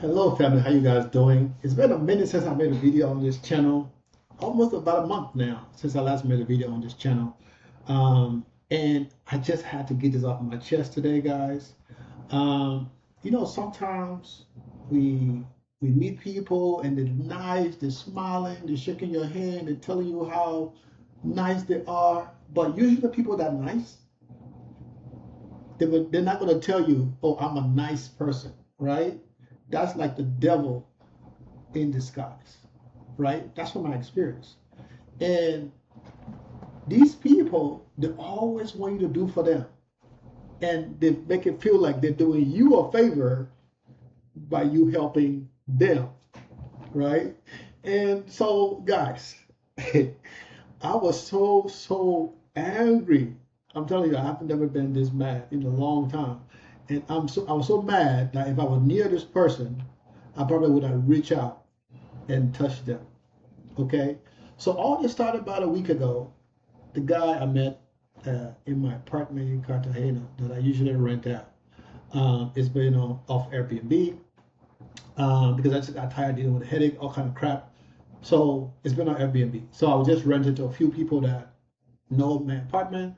Hello family, how you guys doing? It's been a minute since I made a video on this channel. Almost about a month now since I last made a video on this channel. And I just had to get this off my chest today, guys. Um, sometimes we we meet people and they're nice, they're smiling, they're shaking your hand, they're telling you how nice they are. But usually the people that are nice, they're not gonna tell you, oh, I'm a nice person, right? That's like the devil in disguise, right? That's from my experience. And these people, they always want you to do for them. And they make it feel like they're doing you a favor by you helping them, right? And so, guys, I was so angry. I'm telling you, I've never been this mad in a long time. And I was so mad that if I was near this person, I probably would have reached out and touched them. Okay, so all this started about a week ago. The guy I met in my apartment in Cartagena that I usually rent out. It's been off Airbnb because I just got tired dealing with a headache, all kind of crap. So it's been on Airbnb. So I was just renting to a few people that know my apartment.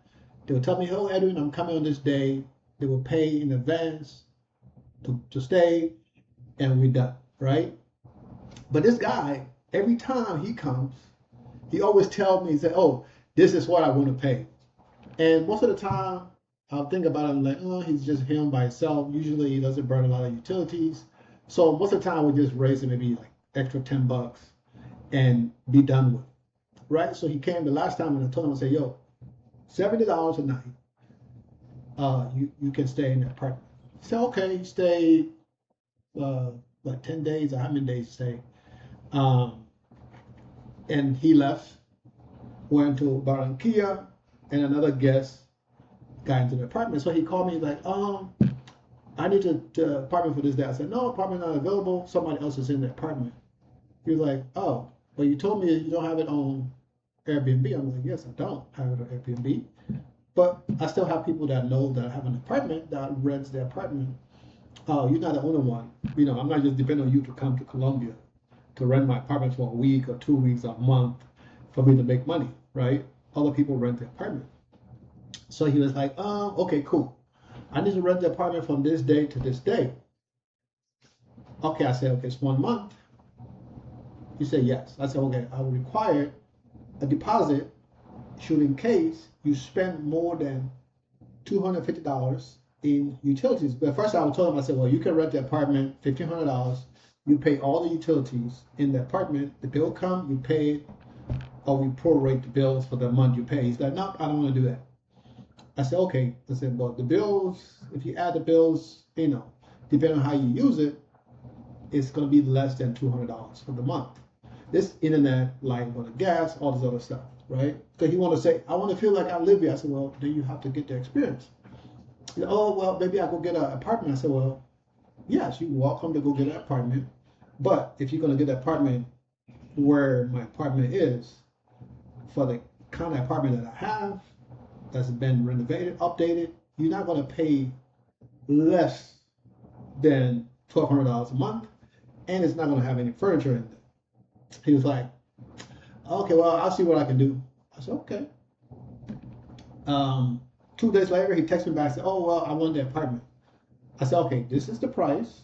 They would tell me, "Oh, Edwin, I'm coming on this day." They will pay in advance to stay, and we're done, right? But this guy, every time he comes, he always tells me, he said, "Oh, this is what I want to pay." And most of the time, I'll think about it, I'm like, oh, he's just him by himself. Usually he doesn't burn a lot of utilities. So most of the time, we just raise it maybe like extra $10 and be done with it, right? So he came the last time and I told him, I said, yo, $70 a night, you can stay in the apartment. He said, okay, he stayed uh, like 10 days or how many days he stayed. Um, and he left, went to Barranquilla, and another guest got into the apartment. So he called me like, I need to apartment for this day. I said, no, apartment not available. Somebody else is in the apartment. He was like, oh, but you told me you don't have it on Airbnb. I'm like, yes, I don't have it on Airbnb. But I still have people that know that I have an apartment that rents the apartment. Oh, you're not the only one. I'm not just depending on you to come to Colombia to rent my apartment for a week or 2 weeks or a month for me to make money, right? Other people rent the apartment. So he was like, okay, cool. I need to rent the apartment from this day to this day. Okay, I said, okay, it's 1 month. He said, yes. I said, okay, I will require a deposit should in case you spend more than $250 in utilities. But first I told him, I said, well, you can rent the apartment, $1,500. You pay all the utilities in the apartment. The bill come, you pay it, or we prorate the bills for the month you pay. He's like, no, I don't want to do that. I said, okay. I said, well, the bills, if you add the bills, depending on how you use it, it's going to be less than $200 for the month. This internet, light, water, gas, all this other stuff, right? So he want to say, I want to feel like I live here. I said, well, then you have to get the experience. He said, oh, well, maybe I go get an apartment. I said, well, yes, you're welcome to go get an apartment. But if you're going to get an apartment where my apartment is, for the kind of apartment that I have, that's been renovated, updated, you're not going to pay less than $1,200 a month, and it's not going to have any furniture in it. He was like, okay, well, I'll see what I can do. I said, okay. 2 days later, he texted me back and said, oh, well, I want the apartment. I said, okay, this is the price,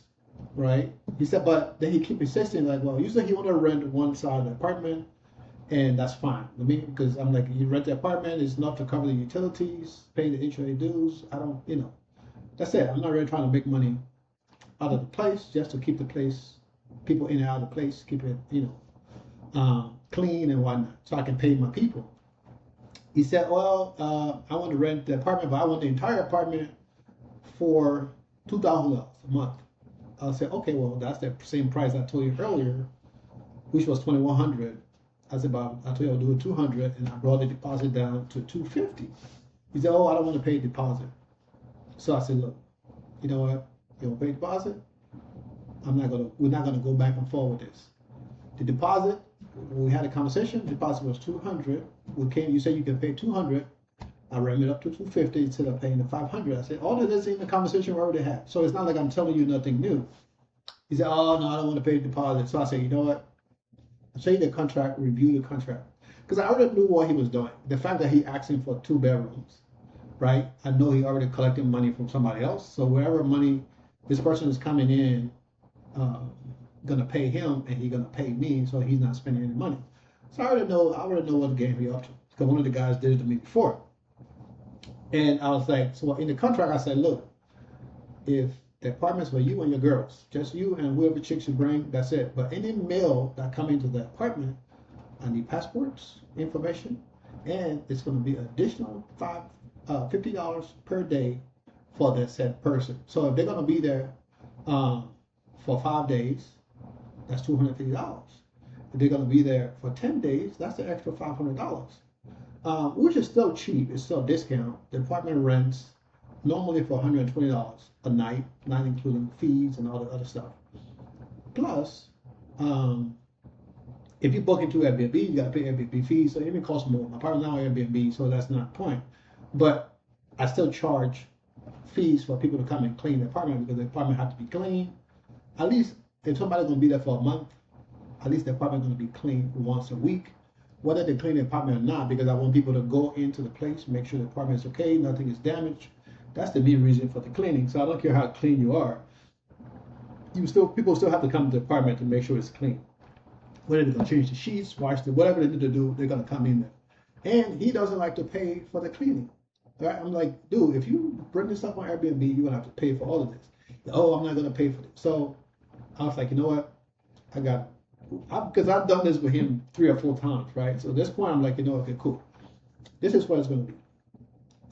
right? He said, but then he kept insisting, like, well, usually he want to rent one side of the apartment, and that's fine with me because I'm like, you rent the apartment, it's enough to cover the utilities, pay the HOA dues. I don't, that's it. I'm not really trying to make money out of the place, just to keep the place, people in and out of the place, keep it, clean and whatnot, so I can pay my people. He said, well, I want to rent the apartment, but I want the entire apartment for $2,000 a month. I said, okay, well, that's the same price I told you earlier, which was 2,100. I said, but I told you I'll do it 200, and I brought the deposit down to 250. He said, oh, I don't want to pay a deposit. So I said, look, you know what? You don't pay deposit? We're not gonna go back and forth with this. The deposit, when we had a conversation, the deposit was 200. You said you can pay 200. I ran it up to 250 instead of paying the 500. I said, all of this in the conversation we already had. So it's not like I'm telling you nothing new. He said, oh, no, I don't want to pay the deposit. So I said, you know what? Say the contract, review the contract. Because I already knew what he was doing. The fact that he asked him for 2 bedrooms, right? I know he already collected money from somebody else. So wherever money this person is coming in, gonna pay him and he's gonna pay me, so he's not spending any money. So I already know what game he up to. Because one of the guys did it to me before. And I was like, so in the contract I said, look, if the apartment's for you and your girls, just you and whoever chicks you bring, that's it. But any mail that come into the apartment, I need passports, information, and it's going to be additional $50 per day for that said person. So if they're going to be there for 5 days, that's $250. If they're going to be there for 10 days, that's an extra $500, which is still cheap. It's still a discount. The apartment rents normally for $120 a night, not including fees and all the other stuff. Plus, if you book into Airbnb, you got to pay Airbnb fees, so it even costs more. My apartment's now Airbnb, so that's not the point. But I still charge fees for people to come and clean the apartment because the apartment has to be clean. At least if somebody's going to be there for a month, at least the apartment's going to be cleaned once a week. Whether they clean the apartment or not, because I want people to go into the place, make sure the apartment is okay, nothing is damaged. That's the main reason for the cleaning. So I don't care how clean you are. People still have to come to the apartment to make sure it's clean. Whether they're gonna change the sheets, wash the whatever they need to do, they're gonna come in there. And he doesn't like to pay for the cleaning. Right? I'm like, dude, if you bring this up on Airbnb, you're gonna have to pay for all of this. Oh, I'm not gonna pay for this. So I was like, you know what? Because I've done this with him 3 or 4 times, right? So at this point, I'm like, you know, okay, cool. This is what it's gonna be.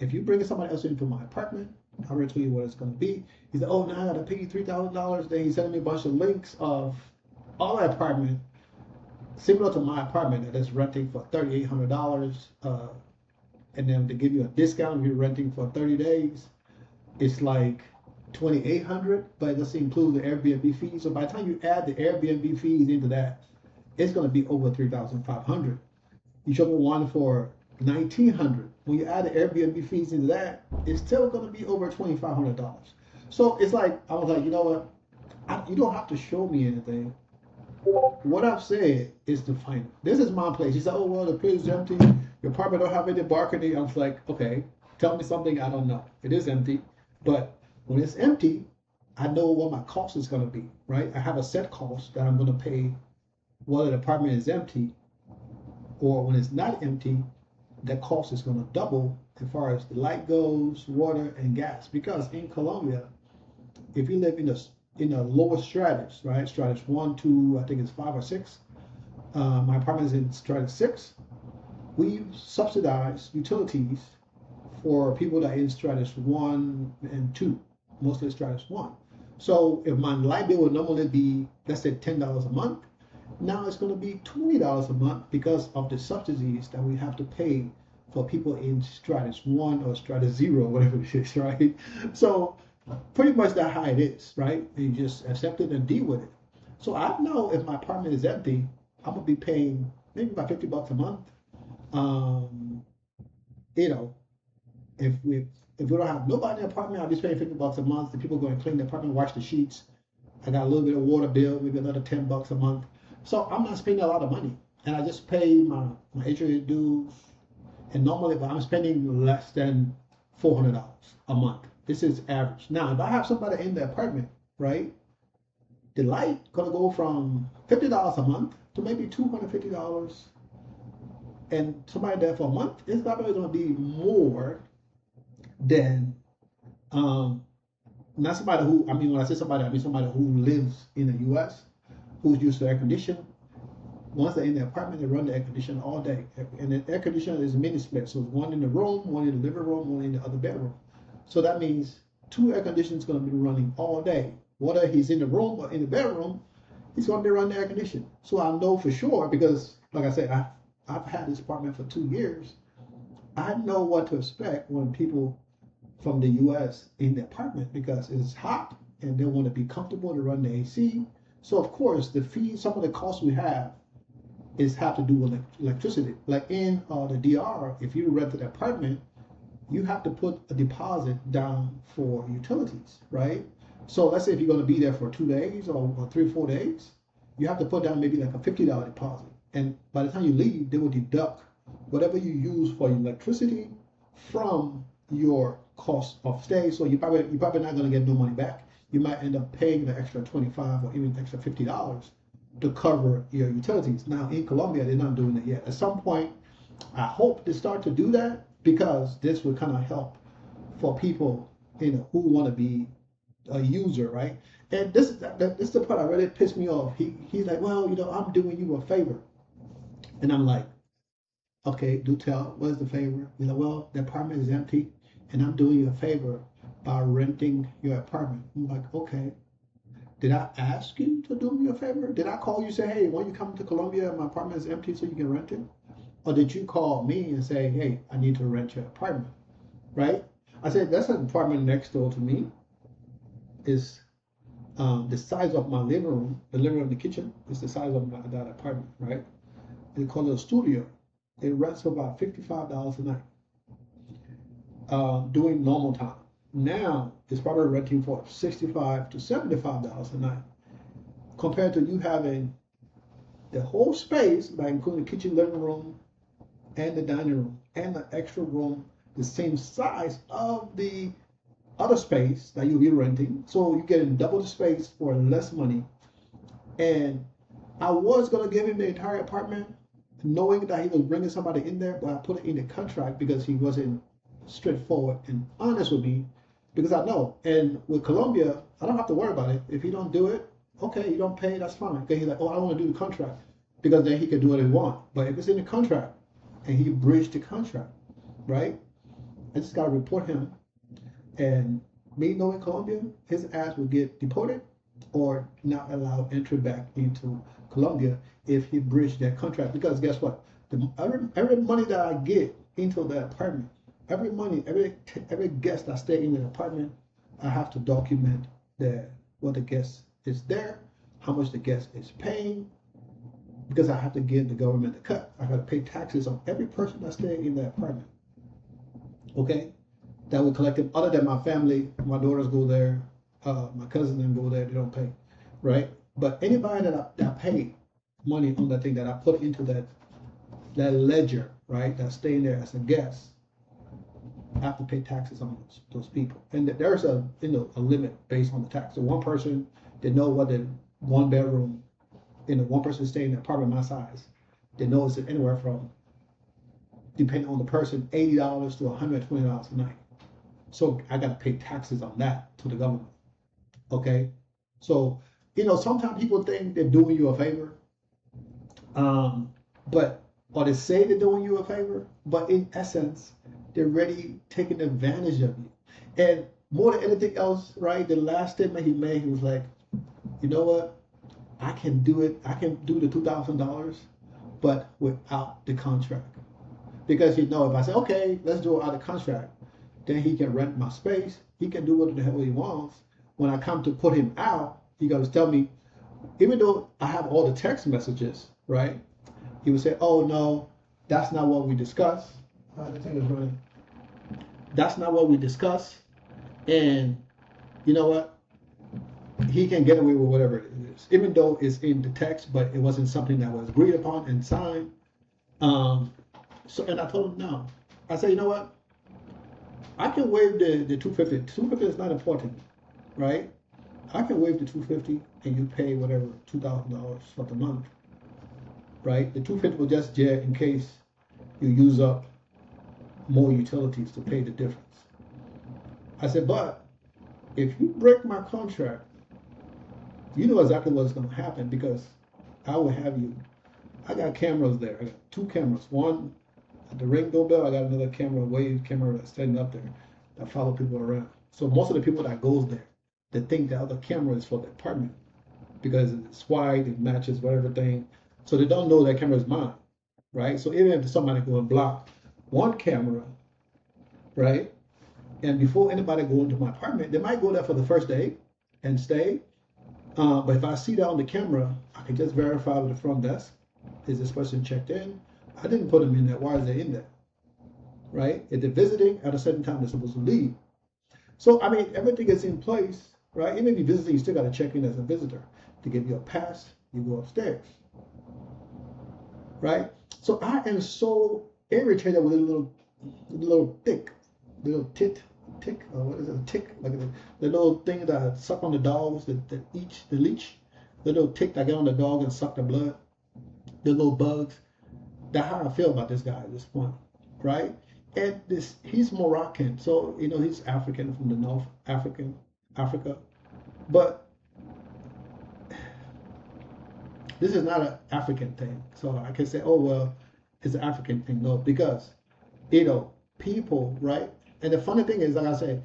If you bring somebody else into my apartment, I'll already tell you what it's going to be. He said, oh, now I got to pay you $3,000. Then he sent me a bunch of links of all the apartment, similar to my apartment that is renting for $3,800. And then to give you a discount if you're renting for 30 days, it's like $2,800, but it doesn't include the Airbnb fees. So by the time you add the Airbnb fees into that, it's going to be over $3,500. You showed me one for $1,900. When you add the Airbnb fees into that, it's still going to be over $2,500. So it's like, I was like, you know what? You don't have to show me anything. What I've said is to find it. This is my place. He said, oh, well, the place is empty. Your apartment don't have any balcony. I was like, okay, tell me something I don't know. It is empty. But when it's empty, I know what my cost is going to be, right? I have a set cost that I'm going to pay whether the apartment is empty or when it's not empty. That cost is going to double as far as the light goes, water, and gas. Because in Colombia, if you live in the lower stratus, right, stratus 1, 2, I think it's 5 or 6. My apartment is in stratus 6. We subsidize utilities for people that are in stratus 1 and 2, mostly stratus 1. So if my light bill would normally be, let's say, $10 a month, now it's going to be $20 a month because of the subsidies that we have to pay for people in stratus 1 or stratus 0, whatever it is, right? So pretty much that's how it is, right? You just accept it and deal with it. So I know if my apartment is empty, I'm going to be paying maybe about $50 a month. You know, if we don't have nobody in the apartment, I'll be paying $50 a month. The people go and clean the apartment, wash the sheets. I got a little bit of water bill, maybe another $10 a month. So I'm not spending a lot of money, and I just pay my HOA dues. And normally, but I'm spending less than $400 a month. This is average. Now, if I have somebody in the apartment, right, the light gonna go from $50 a month to maybe $250, and somebody there for a month, it's probably gonna be more than not somebody who. I mean, when I say somebody, I mean somebody who lives in the U.S. who's used to air conditioning. Once they're in the apartment, they run the air conditioner all day. And the air conditioner is mini split. So one in the room, one in the living room, one in the other bedroom. So that means 2 air conditioners going to be running all day. Whether he's in the room or in the bedroom, he's going to be running the air conditioner. So I know for sure because, like I said, I've had this apartment for 2 years. I know what to expect when people from the U.S. in the apartment because it's hot and they want to be comfortable to run the AC. So of course, the fees, some of the costs we have to do with electricity. Like in the DR, if you rent an apartment, you have to put a deposit down for utilities, right? So let's say if you're going to be there for 2 days or 3 or 4 days, you have to put down maybe like a $50 deposit. And by the time you leave, they will deduct whatever you use for electricity from your cost of stay. So you're probably not going to get no money back. You might end up paying the extra 25 or even extra $50 to cover your utilities. Now in Colombia, they're not doing it yet. At some point, I hope they start to do that because this would kind of help for people, who want to be a user, right? And this is the part that really pissed me off. He's like, well, I'm doing you a favor, and I'm like, okay, do tell. What's the favor? He's like, well, the apartment is empty, and I'm doing you a favor by renting your apartment. I'm like, okay. Did I ask you to do me a favor? Did I call you and say, hey, when you come to Colombia, my apartment is empty, so you can rent it? Or did you call me and say, hey, I need to rent your apartment, right? I said, that's an apartment next door to me. Is the size of my living room, the living room, the kitchen is the size of that apartment, right? They call it a studio. It rents for about $55 a night during normal time. Now it's probably renting for $65 to $75 a night, compared to you having the whole space, like including the kitchen, living room, and the dining room, and the extra room, the same size of the other space that you'll be renting. So you're getting double the space for less money. And I was going to give him the entire apartment, knowing that he was bringing somebody in there, but I put it in the contract because he wasn't straightforward and honest with me, because I know. And with Colombia, I don't have to worry about it. If you don't do it, okay, you don't pay, that's fine. Okay, he's like, oh, I don't want to do the contract, because then he can do what he wants. But if it's in the contract and he breached the contract, right? I just got to report him. And me knowing Colombia, his ass would get deported or not allowed entry back into Colombia if he breached that contract. Because guess what? Every money that I get into that apartment, every guest that stay in the apartment, I have to document what the guest is there, how much the guest is paying, because I have to give the government a cut. I got to pay taxes on every person that stay in that apartment. Okay? That we collected, other than my family, my daughters go there, my cousins and go there, they don't pay, right? But anybody that pay money on that thing that I put into that ledger, right, that's staying there as a guest, I have to pay taxes on those people. And there's a limit based on the tax. So one person, they know what the one bedroom, one person staying in an apartment my size, they know it's anywhere from, depending on the person, $80 to $120 a night. So I got to pay taxes on that to the government. Okay. So, sometimes people think they're doing you a favor. Or they say they're doing you a favor, but in essence, they're really taking advantage of you. And more than anything else, right? The last statement he made, he was like, you know what? I can do it. I can do the $2,000, but without the contract. Because if I say, okay, let's do it out of contract, then he can rent my space. He can do what the hell he wants. When I come to put him out, he goes tell me, even though I have all the text messages, right? He would say, oh no, that's not what we discussed. The thing is running. That's not what we discussed. And you know what? He can get away with whatever it is, even though it's in the text, but it wasn't something that was agreed upon and signed. And I told him no. I said, you know what? I can waive the $250. $250 is not important, right? I can waive the $250 and you pay whatever $2,000 for the month, right? The $250 will just in case you use up more utilities to pay the difference. I said, but if you break my contract, you know exactly what's going to happen, because I will have you. I got cameras there. I got 2 cameras. One at the Ring doorbell. I got another wave camera that's standing up there that follow people around. So most of the people that goes there, they think the other camera is for the apartment because it's white, it matches whatever thing. So they don't know that camera is mine, right? So even if somebody go and block one camera, right? And before anybody go into my apartment, they might go there for the first day and stay. But if I see that on the camera, I can just verify with the front desk. Is this person checked in? I didn't put them in there. Why is they in there? Right? If they're visiting at a certain time, they're supposed to leave. So, everything is in place, right? Even if you visit, you still got to check in as a visitor. To give you a pass, you go upstairs, right? So I am so irritated with little tick, or what is it, a tick, like the little thing that suck on the dogs, the leech, the little tick that get on the dog and suck the blood, the little bugs. That's how I feel about this guy at this point, right? And he's Moroccan, so he's African from the North Africa, but this is not an African thing. So I can say, oh well, it's an African thing. No, because people, right? And the funny thing is, like I said,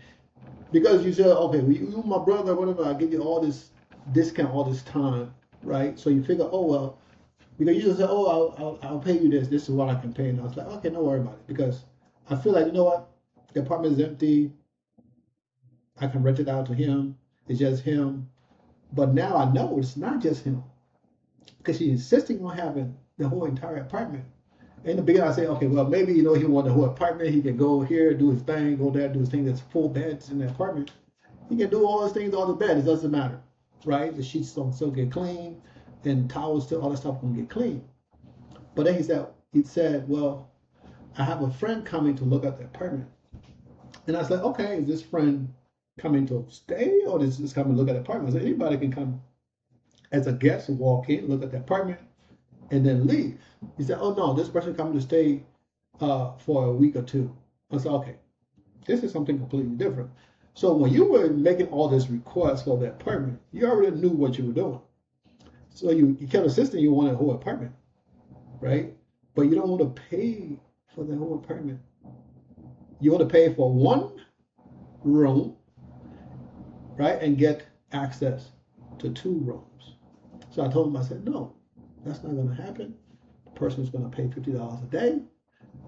because you said, okay, well, you my brother, whatever, I give you all this discount all this time, right? So you figure, oh well, because you just say, oh, I'll pay you this. This is what I can pay. And I was like, okay, don't worry about it, because I feel like, you know what, the apartment is empty. I can rent it out to him. It's just him. But now I know it's not just him, because she's insisting on having the whole entire apartment. In the beginning, I say, okay, well, maybe, he want the whole apartment. He can go here, do his thing, go there, do his thing. There's 4 beds in the apartment. He can do all those things on the bed. It doesn't matter, right? The sheets don't still get clean, and towels, still, all that stuff gonna get clean. But then he said, well, I have a friend coming to look at the apartment. And I was like, okay, is this friend coming to stay, or is this coming to look at the apartment? So anybody can come as a guest and walk in, look at the apartment, and then leave. He said, oh no, this person coming to stay for a week or 2. I said, okay, this is something completely different. So when you were making all this request for the apartment, you already knew what you were doing. So you kept insisting you wanted a whole apartment, right? But you don't want to pay for the whole apartment. You want to pay for 1 room, right, and get access to 2 rooms. So I told him, I said, no, that's not going to happen. The person is going to pay $50 a day.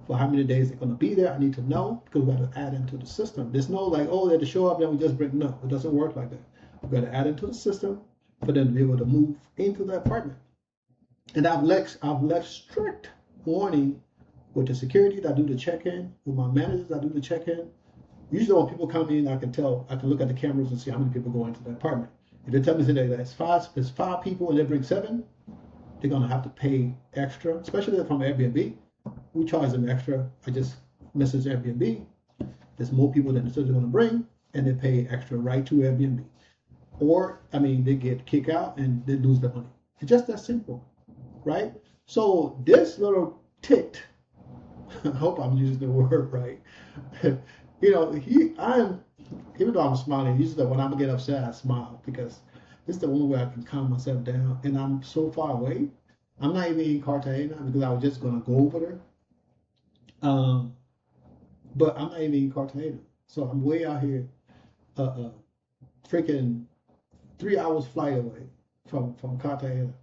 For how many days they're going to be there, I need to know, because we got to add into the system. There's no like, oh, they have to show up, then we just bring. No, it doesn't work like that. We've got to add into the system for them to be able to move into the apartment. And I've left strict warning with the security that do the check-in, with my managers that do the check-in. Usually when people come in, I can look at the cameras and see how many people go into the apartment. If they tell me today that there's 5 people and they bring 7, they're gonna have to pay extra, especially from Airbnb. We charge them extra. I just message Airbnb. There's more people than they're gonna bring, and they pay extra right to Airbnb. Or, they get kicked out and they lose their money. It's just that simple, right? So this little tit, I hope I'm using the word right. Even though I'm smiling, usually when I'm getting upset, I smile, because this is the only way I can calm myself down. And I'm so far away. I'm not even in Cartagena, because I was just going to go over there. But I'm not even in Cartagena. So I'm way out here, freaking 3 hours flight away from Cartagena.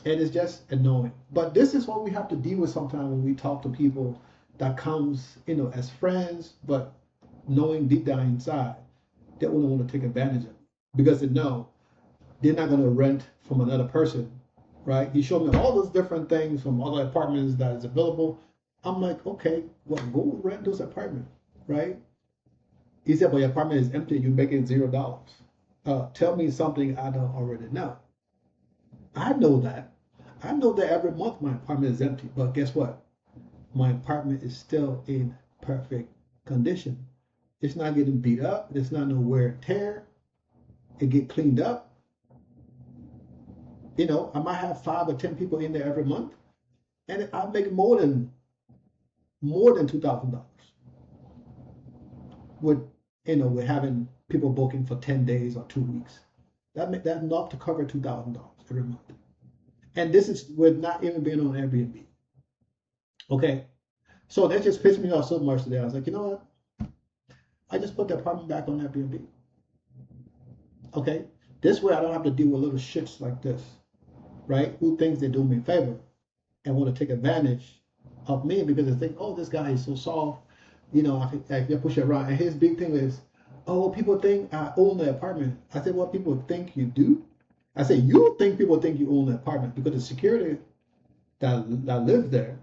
And it's just annoying. But this is what we have to deal with sometimes when we talk to people that comes, as friends, but knowing deep down inside, they only want to take advantage of it, because they know they're not going to rent from another person, right? He showed me all those different things from other apartments that is available. I'm like, okay, well, go rent those apartments, right? He said, but your apartment is empty. You're making $0. Tell me something I don't already know. I know that. I know that every month my apartment is empty, but guess what? My apartment is still in perfect condition. It's not getting beat up. It's not no wear and tear. It get cleaned up. I might have 5 or 10 people in there every month, and I make more than $2,000 with having people booking for 10 days or 2 weeks. That's enough to cover $2,000 every month. And this is with not even being on Airbnb. Okay, so that just pissed me off so much today. I was like, you know what? I just put the apartment back on Airbnb. Okay, this way I don't have to deal with little shits like this, right? Who thinks they're doing me a favor and want to take advantage of me, because they think, oh, this guy is so soft, I can push it around. And his big thing is, oh, people think I own the apartment. I said, well, people think you do. I said, you think people think you own the apartment, because the security that lives there,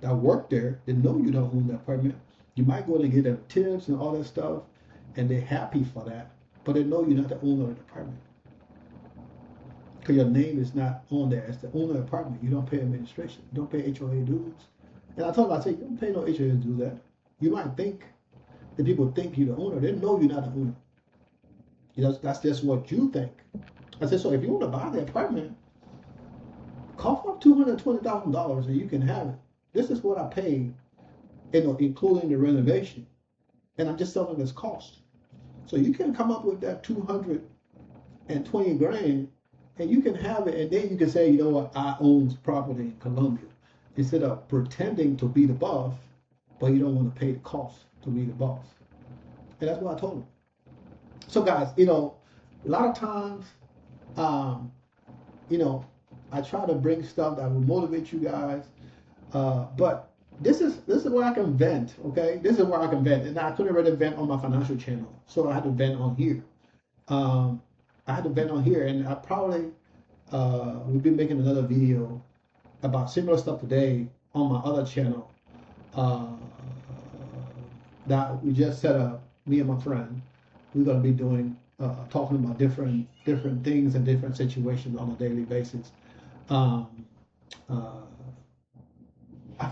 that work there, they know you don't own the apartment. You might go and get them tips and all that stuff, and they're happy for that. but they know you're not the owner of the apartment because your name is not on there as the owner of the apartment. You don't pay administration. You don't pay HOA dues. And I told them, I say, you don't pay no HOA dues there. You might think that people think you're the owner. They know you're not the owner. You know, that's just what you think. I said, so if you want to buy the apartment, cough up $220,000 and you can have it. This is what I paid, including the renovation, and I'm just selling this cost. So you can come up with that 220 grand, and you can have it, and then you can say, you know what, I own property in Colombia, instead of pretending to be the boss, but you don't want to pay the cost to be the boss. And that's what I told them. So guys, a lot of times, I try to bring stuff that will motivate you guys, but this is where I can vent. Okay, this is where I can vent, and I couldn't really vent on my financial channel, so I had to vent on here. And I probably will be making another video about similar stuff today on my other channel that we just set up. Me and my friend, we're gonna be doing talking about different things and different situations on a daily basis. I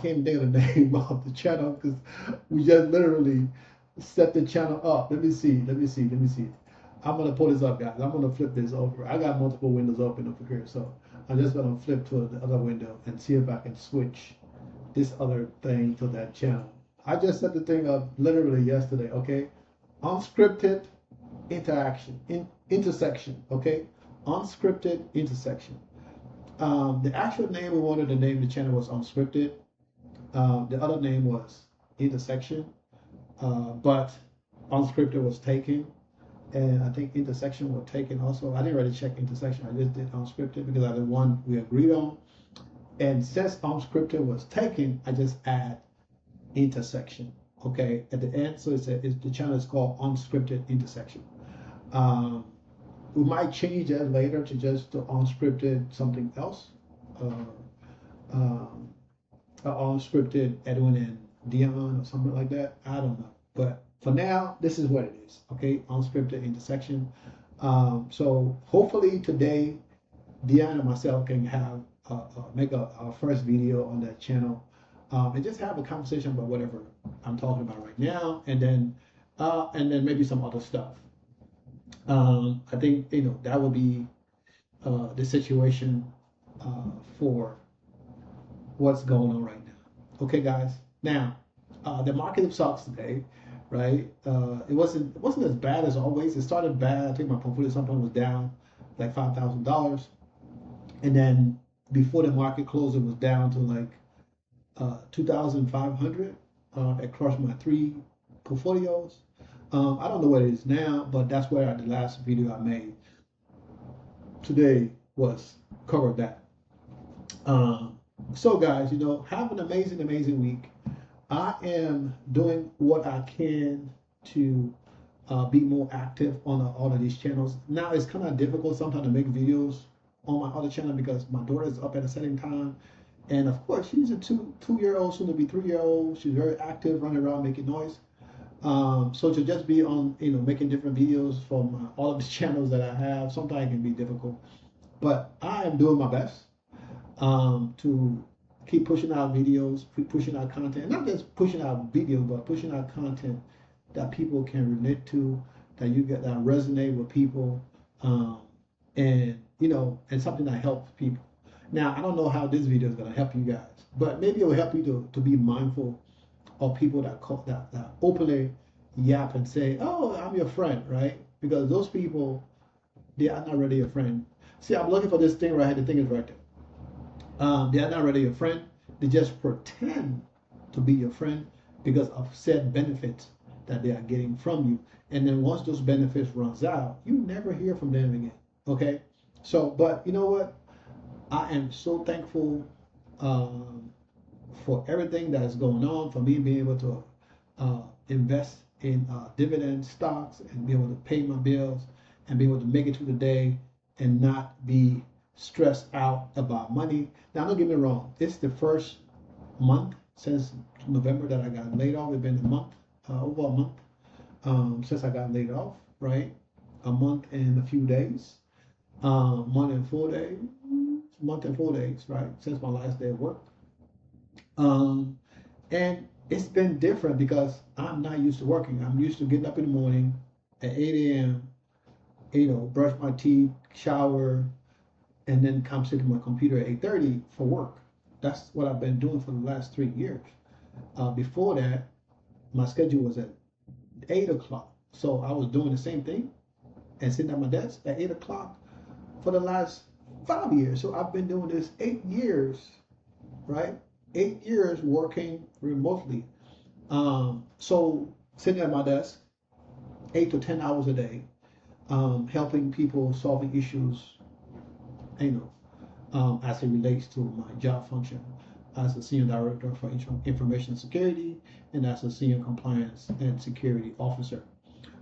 can't even think of the name of the channel because we just literally set the channel up. Let me see. I'm gonna pull this up, guys. I'm gonna flip this over. I got multiple windows open over here, so I'm just gonna flip to the other window and see if I can switch this other thing to that channel. I just set the thing up literally yesterday. Okay, unscripted intersection. Okay, unscripted intersection. The actual name we wanted to name the channel was unscripted. The other name was intersection, but unscripted was taken, and I think intersection was taken also. I didn't really check intersection. I just did unscripted because I the one we agreed on. And since unscripted was taken, I just add intersection. Okay, at the end, so the channel is called unscripted intersection. We might change that later to just to unscripted something else. Unscripted Edwin and Dion or something like that. I don't know. But for now, this is what it is. Okay, unscripted intersection. So hopefully today, Dion and myself can have make our first video on that channel and just have a conversation about whatever I'm talking about right now, and then maybe some other stuff. I think that would be the situation for what's going on right now. Okay, guys. Now, the market sucks today, right? It wasn't as bad as always. It started bad. I think my portfolio at some point was down like $5,000, and then before the market closed, it was down to like 2,500 across my 3 portfolios. I don't know what it is now, but that's where the last video I made today was covered that. So guys, have an amazing week. I am doing what I can to be more active on all of these channels. Now it's kind of difficult sometimes to make videos on my other channel because my daughter is up at a certain time, and of course she's a 2-year-old, soon to be 3-year-old. She's very active, running around making noise. So to just be on, making different videos from all of the channels that I have, sometimes it can be difficult. But I am doing my best to keep pushing out videos, keep pushing out content, not just pushing out videos, but pushing out content that people can relate to, that resonate with people, and something that helps people. Now, I don't know how this video is going to help you guys, but maybe it will help you to be mindful of people that openly yap and say, "Oh, I'm your friend," right? Because those people, they are not really your friend. See, I'm looking for this thing right here. The thing is right there. They are not really your friend. They just pretend to be your friend because of said benefits that they are getting from you. And then once those benefits runs out, you never hear from them again. Okay? So, but you know what? I am so thankful for everything that is going on, for me being able to invest in dividend stocks and be able to pay my bills and be able to make it through the day and not be stressed out about money. Now, don't get me wrong. It's the first month since November that I got laid off. It's been a month, over a month since I got laid off, right? a month and a few days, month and 4 days, month and 4 days, right, since my last day of work. Um, and it's been different because I'm not used to working. I'm used to getting up in the morning at 8 a.m., brush my teeth, shower, and then come sit at my computer at 8:30 for work. That's what I've been doing for the last 3 years. Before that, my schedule was at 8 o'clock. So I was doing the same thing and sitting at my desk at 8 o'clock for the last 5 years. So I've been doing this 8 years, right? 8 years working remotely. So sitting at my desk 8 to 10 hours a day, helping people solving issues, as it relates to my job function as a senior director for information security and as a senior compliance and security officer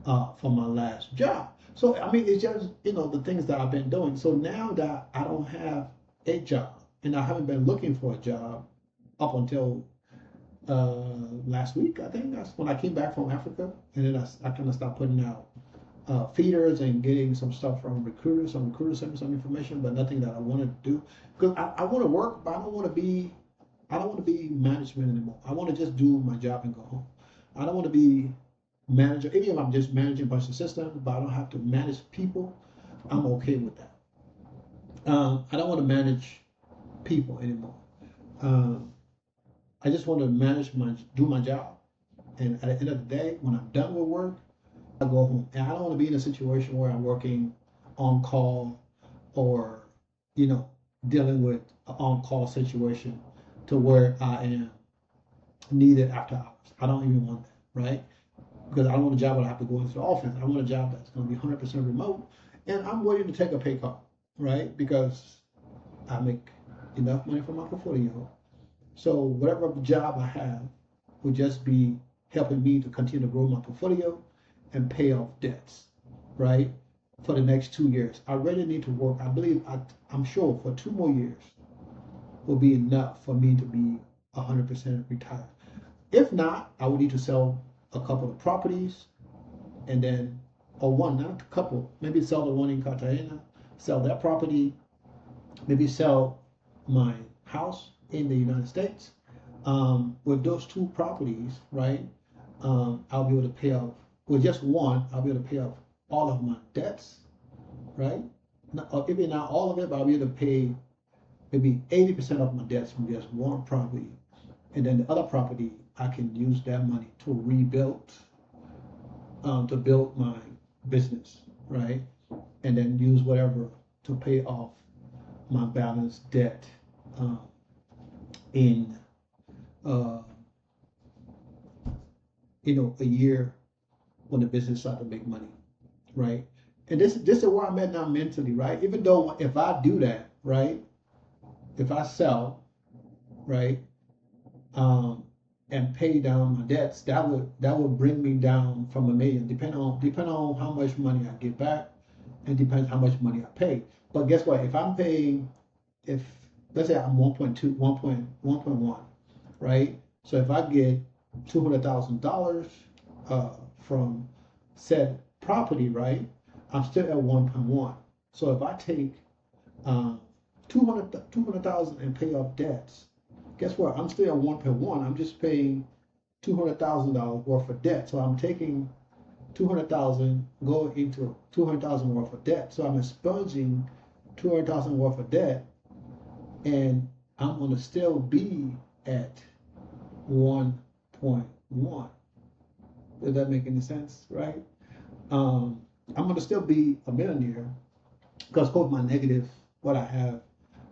for my last job. So I mean, it's just the things that I've been doing. So now that I don't have a job and I haven't been looking for a job up until last week, I think that's when I came back from Africa, and then I kind of stopped putting out feeders and getting some stuff from recruiters. Some recruiters sent me some information, but nothing that I wanted to do because I want to work, but I don't want to be management anymore. I want to just do my job and go home. I don't want to be manager, even if I'm just managing a bunch of systems, but I don't have to manage people. I'm okay with that. I don't want to manage people anymore. Um, I just want to do my job, and at the end of the day, when I'm done with work, I go home. And I don't want to be in a situation where I'm working on call or, you know, dealing with an on call situation to where I am needed after hours. I don't even want that, right? Because I don't want a job where I have to go into the office. I want a job that's going to be 100% remote, and I'm willing to take a pay cut, right? Because I make enough money for my portfolio. So whatever job I have would just be helping me to continue to grow my portfolio and pay off debts, right? For the next 2 years. I really need to work. I believe, I'm sure for 2 more years will be enough for me to be 100% retired. If not, I would need to sell a couple of properties and then, or one, not a couple, maybe sell the one in Cartagena, sell that property, maybe sell my house in the United States. With those two properties, right, I'll be able to pay off, with just one, I'll be able to pay off all of my debts, right? Maybe not all of it, but I'll be able to pay maybe 80% of my debts from just one property. And then the other property, I can use that money to rebuild, to build my business, right? And then use whatever to pay off my balance debt in, uh, a year when the business starts to make money, right? And this is where I'm at now mentally, right? Even though if I do that, right, if I sell, right, and pay down my debts, that would bring me down from $1 million, depending on how much money I get back, and depends how much money I pay. But guess what? If I'm paying, if let's say I'm 1.2, 1.1, right? So if I get $200,000 from said property, right? I'm still at 1.1. So if I take 200,000 and pay off debts, guess what? I'm still at 1.1. I'm just paying $200,000 worth of debt. So I'm taking 200,000 going into 200,000 worth of debt. So I'm expunging 200,000 worth of debt, and I'm going to still be at 1.1. Does that make any sense, right? I'm going to still be a millionaire because, quote, my negative, what I have,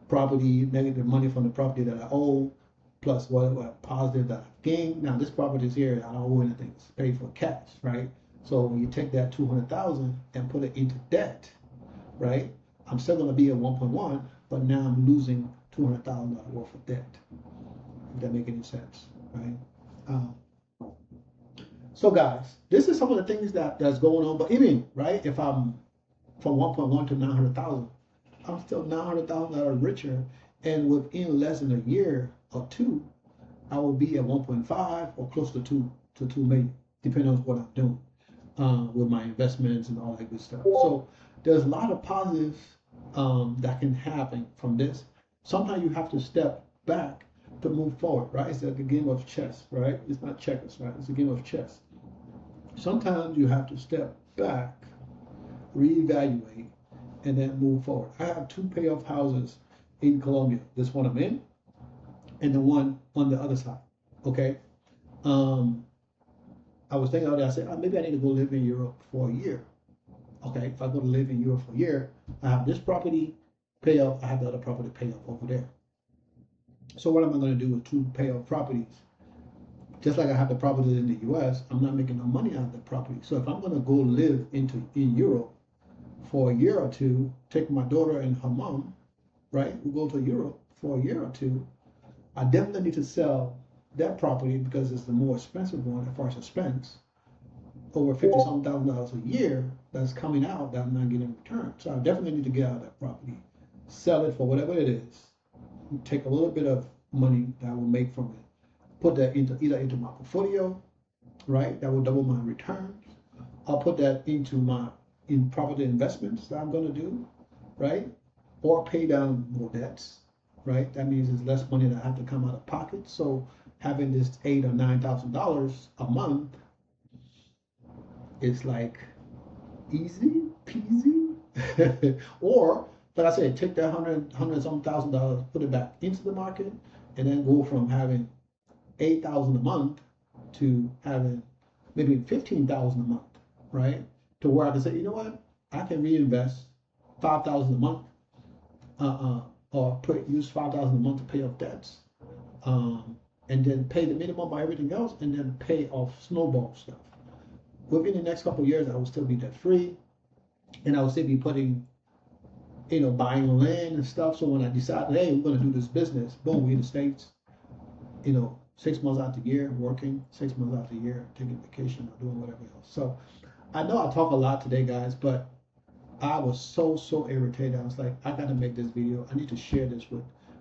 property, negative money from the property that I owe, plus what positive that I've gained. Now, this property is here, I don't owe anything. It's paid for cash, right? So when you take that 200,000 and put it into debt, right? I'm still going to be at 1.1, but now I'm losing $200,000 worth of debt. If that make any sense, right? So guys, this is some of the things that's going on. But even, right, if I'm from 1.1 to 900,000, I'm still $900,000 richer, and within less than a year or two, I will be at 1.5 or close to 2 million, depending on what I'm doing. with my investments and all that good stuff. So there's a lot of positives that can happen from this. Sometimes you have to step back to move forward, right? It's like a game of chess, right? It's not checkers, right? It's a game of chess. Sometimes you have to step back, reevaluate, and then move forward. I have two payoff houses in Colombia. This one I'm in, and the one on the other side. Okay. Um, I was thinking about that. I said, maybe I need to go live in Europe for a year. Okay, if I go to live in Europe for a year, I have this property pay off, I have the other property pay off over there. So what am I going to do with two pay off properties? Just like I have the properties in the US, I'm not making no money out of the property. So if I'm going to go live in Europe for a year or two, take my daughter and her mom, right? We go to Europe for a year or two. I definitely need to sell that property because it's the more expensive one as far as expense, over $50,000 a year that's coming out that I'm not getting returned. So I definitely need to get out of that property, sell it for whatever it is, take a little bit of money that I will make from it, put that into either into my portfolio, right? That will double my returns. I'll put that into my in property investments that I'm going to do, right? Or pay down more debts, right? That means it's less money that I have to come out of pocket. So having this $8,000 or $9,000 a month, it's like easy peasy. Or, like I said, take that hundred some $1,000, put it back into the market, and then go from having 8,000 a month to having maybe 15,000 a month, right? To where I can say, you know what, I can reinvest 5,000 a month, or use 5,000 a month to pay off debts, and then pay the minimum by everything else, and then pay off snowball stuff. Within the next couple of years, I will still be debt free, and I will still be putting, buying land and stuff. So when I decide, hey, we're going to do this business, boom, we in the States, 6 months out the year working, 6 months out the year taking vacation or doing whatever else. So I know I talk a lot today, guys, but I was so irritated. I was like, I got to make this video. I need to share this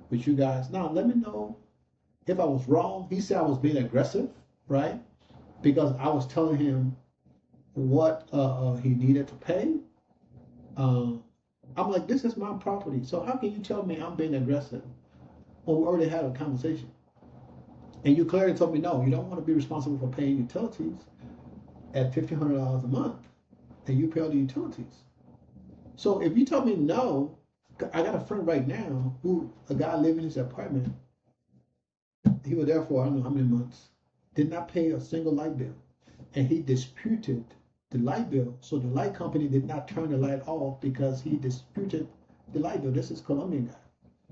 with you guys. Now, let me know if I was wrong. He said I was being aggressive, right? Because I was telling him what he needed to pay. I'm like, this is my property. So how can you tell me I'm being aggressive? Well, we already had a conversation. And you clearly told me, no, you don't want to be responsible for paying utilities at $1,500 a month, and you pay all the utilities. So if you tell me no, I got a friend right now a guy living in his apartment, he was there for I don't know how many months, did not pay a single light bill. And he disputed the light bill. So the light company did not turn the light off because he disputed the light bill. This is Colombian guy,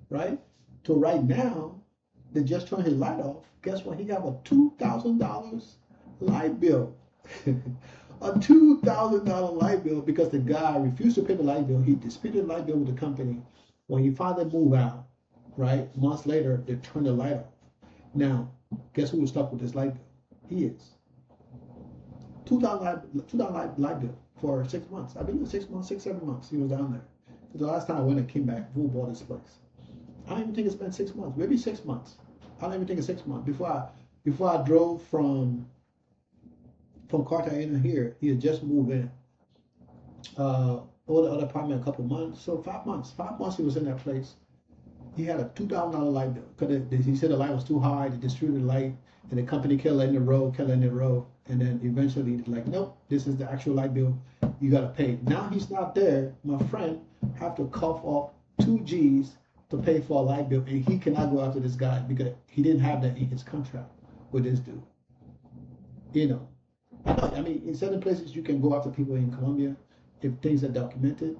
right? So right now, they just turned his light off. Guess what? He got a $2,000 light bill. A $2,000 light bill because the guy refused to pay the light bill. He disputed the light bill with the company. When he finally moved out, right, months later, they turned the light off. Now, guess who was stuck with this light bill? He is. $2,000 light bill for 6 months. I believe 6 months, 7 months he was down there. The last time I went and came back, who bought this place? I don't even think it's been 6 months. Maybe 6 months. I don't even think it's 6 months. Before I drove from Cartagena here, he had just moved in. Or the other apartment a couple months. So 5 months. 5 months he was in that place. He had a $2,000 light bill because he said the light was too high. They distributed the light, and the company kept letting it roll, and then eventually they're like, nope, this is the actual light bill. You gotta pay. Now he's not there. My friend have to cough off 2 G's to pay for a light bill, and he cannot go after this guy because he didn't have that in his contract with this dude. I mean, in certain places you can go after people in Colombia if things are documented.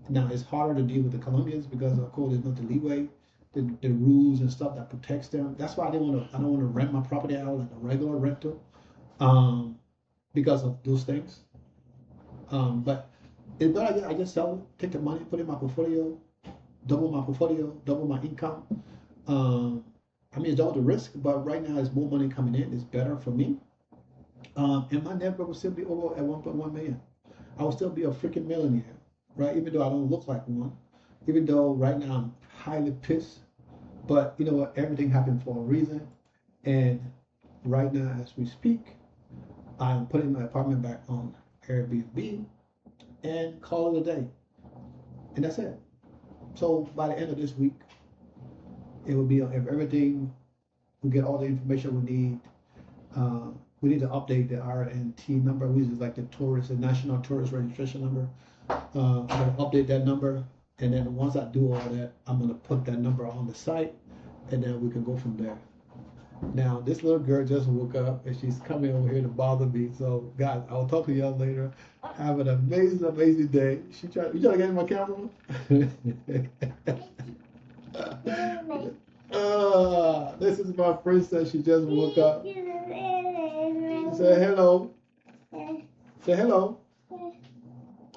Now it's harder to deal with the Colombians because of course there's not the leeway, the rules and stuff that protects them. That's why I don't want to rent my property out like a regular rental, because of those things. But it's better I just sell it, take the money, put it in my portfolio, double my income. I mean, it's all the risk, but right now there's more money coming in. It's better for me. And my net worth will still be over at 1.1 million. I will still be a freaking millionaire, right? Even though I don't look like one, even though right now I'm highly pissed, but you know what? Everything happened for a reason. And right now, as we speak, I'm putting my apartment back on Airbnb, and call it a day. And that's it. So by the end of this week, it will be if everything, we get all the information we need. We need to update the RNT number, which is like the national tourist registration number. I'm gonna update that number, and then once I do all that, I'm gonna put that number on the site, and then we can go from there. Now, this little girl just woke up, and she's coming over here to bother me. So, guys, I'll talk to y'all later. Have an amazing, amazing day. You trying to get in my camera? This is my princess. She just woke up. Say hello. Say hello.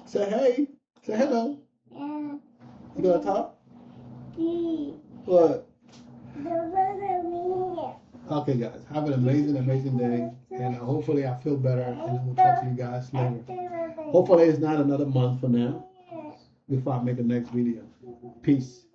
Say hey. Say hello. You gonna talk? What? Okay, guys. Have an amazing, amazing day. And hopefully I feel better. And then we'll talk to you guys later. Hopefully it's not another month from now before I make the next video. Peace.